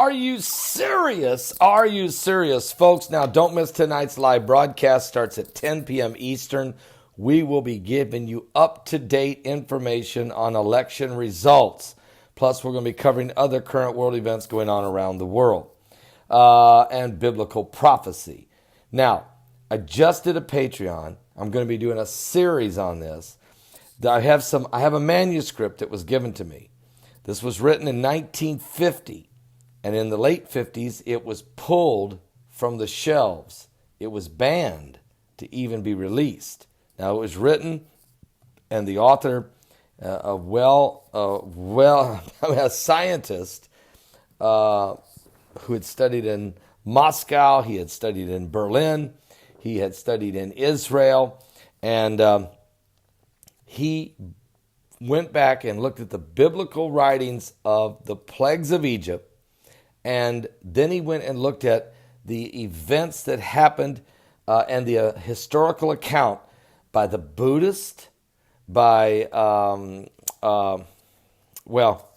Are you serious? Are you serious, folks? Now, don't miss tonight's live broadcast. Starts at 10 p.m. Eastern. We will be giving you up-to-date information on election results. Plus, we're going to be covering other current world events going on around the world and biblical prophecy. Now, I just did a Patreon. I'm going to be doing a series on this. I have a manuscript that was given to me. This was written in 1950, and in the late 50s, it was pulled from the shelves. It was banned to even be released. Now, it was written, and the author, a scientist who had studied in Moscow, he had studied in Berlin, he had studied in Israel, and he went back and looked at the biblical writings of the plagues of Egypt, and then he went and looked at the events that happened and the historical account by the Buddhist, by,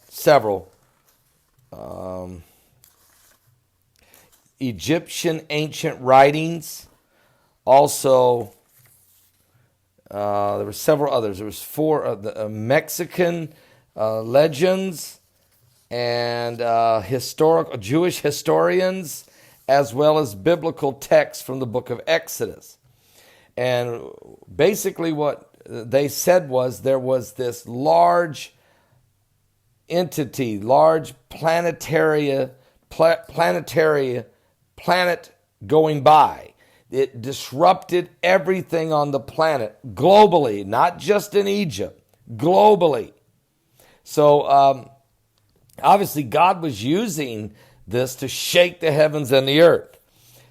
several Egyptian ancient writings. Also, there were several others. There was four Mexican legends and historical Jewish historians, as well as biblical texts from the book of Exodus. And basically what they said was there was this large entity, large planet going by. It disrupted everything on the planet globally, not just in Egypt, globally. So obviously God was using this to shake the heavens and the earth.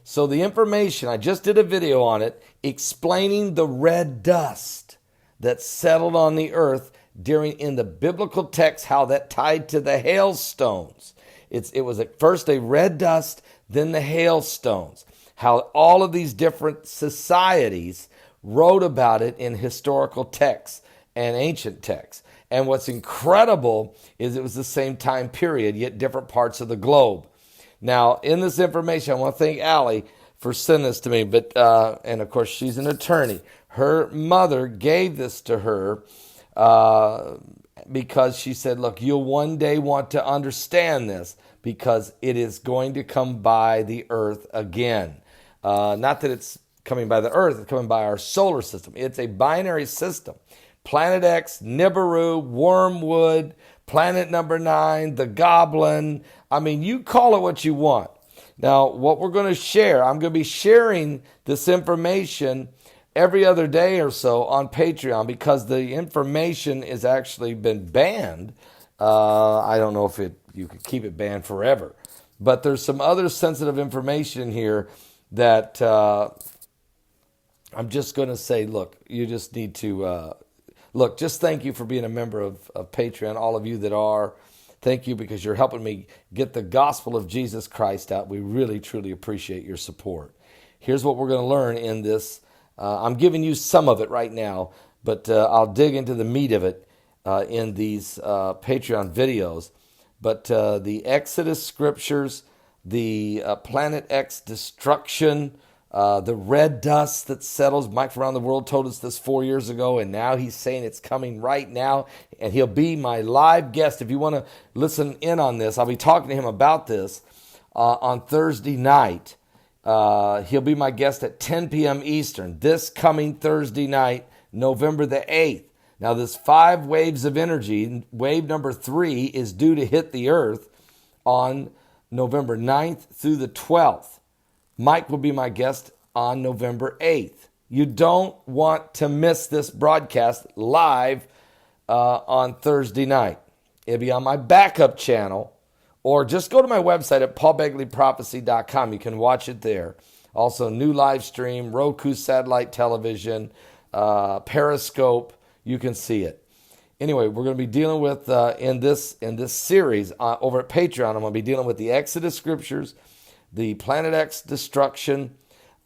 So the information, I just did a video on it, explaining the red dust that settled on the earth in the biblical text, how that tied to the hailstones. It was at first a red dust, then the hailstones. How all of these different societies wrote about it in historical texts and ancient texts. And what's incredible is it was the same time period, yet different parts of the globe. Now, in this information, I want to thank Allie for sending this to me. But and of course, she's an attorney. Her mother gave this to her because she said, look, you'll one day want to understand this because it is going to come by the earth again. Not that it's coming by the earth, it's coming by our solar system. It's a binary system. Planet X, Nibiru, Wormwood, planet number 9, the Goblin. I mean, you call it what you want. Now, what we're going to share, I'm going to be sharing this information every other day or so on Patreon because the information has actually been banned. I don't know if you could keep it banned forever. But there's some other sensitive information here that I'm just going to say, look, you just need to, just thank you for being a member of Patreon, all of you that are. Thank you because you're helping me get the gospel of Jesus Christ out. We really, truly appreciate your support. Here's what we're going to learn in this. I'm giving you some of it right now, but I'll dig into the meat of it in these Patreon videos. But the Exodus scriptures, the Planet X destruction, the red dust that settles. Mike from Around the World told us this 4 years ago, and now he's saying it's coming right now, and he'll be my live guest. If you want to listen in on this, I'll be talking to him about this on Thursday night. He'll be my guest at 10 p.m. Eastern, this coming Thursday night, November the 8th. Now, this 5 waves of energy, wave number 3, is due to hit the earth on November 9th through the 12th. Mike will be my guest on November 8th. You don't want to miss this broadcast live on Thursday night. It'll be on my backup channel, or just go to my website at paulbegleyprophecy.com. You can watch it there. Also, new live stream, Roku satellite television, Periscope. You can see it. Anyway, we're going to be dealing with, in this series over at Patreon, I'm going to be dealing with the Exodus scriptures, the Planet X destruction,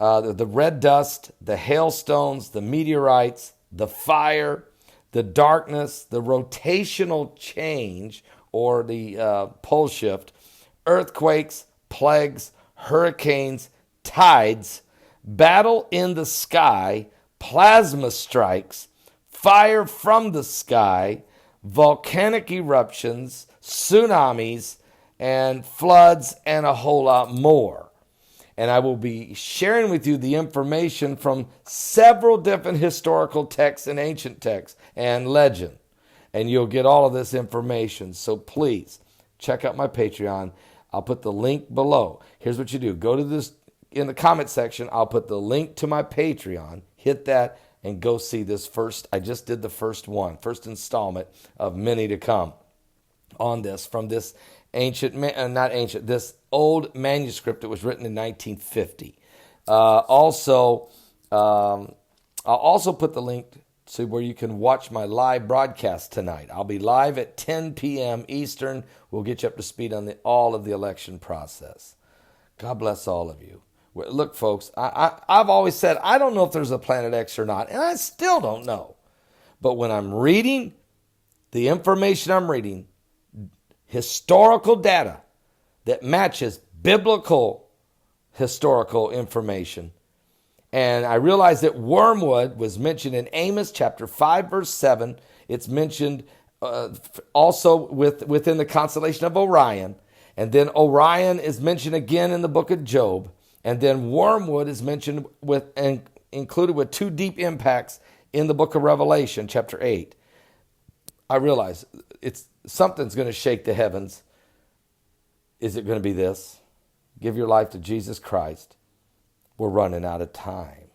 the red dust, the hailstones, the meteorites, the fire, the darkness, the rotational change, or the pole shift, earthquakes, plagues, hurricanes, tides, battle in the sky, plasma strikes, fire from the sky, volcanic eruptions, tsunamis, and floods, and a whole lot more. And I will be sharing with you the information from several different historical texts and ancient texts and legend. And you'll get all of this information. So please check out my Patreon. I'll put the link below. Here's what you do. Go to this in the comment section. I'll put the link to my Patreon. Hit that and go see this first. I just did the first installment of many to come on this from this this old manuscript that was written in 1950. I'll also put the link to where you can watch my live broadcast tonight. I'll be live at 10 p.m. Eastern. We'll get you up to speed on all of the election process. God bless all of you. Look, folks, I've always said I don't know if there's a Planet X or not, and I still don't know. But when I'm reading the information I'm reading, historical data that matches biblical historical information. And I realized that Wormwood was mentioned in Amos chapter 5, verse 7. It's mentioned also within the constellation of Orion. And then Orion is mentioned again in the book of Job. And then Wormwood is mentioned and included with two deep impacts in the book of Revelation, chapter 8. I realize something's going to shake the heavens. Is it going to be this? Give your life to Jesus Christ. We're running out of time.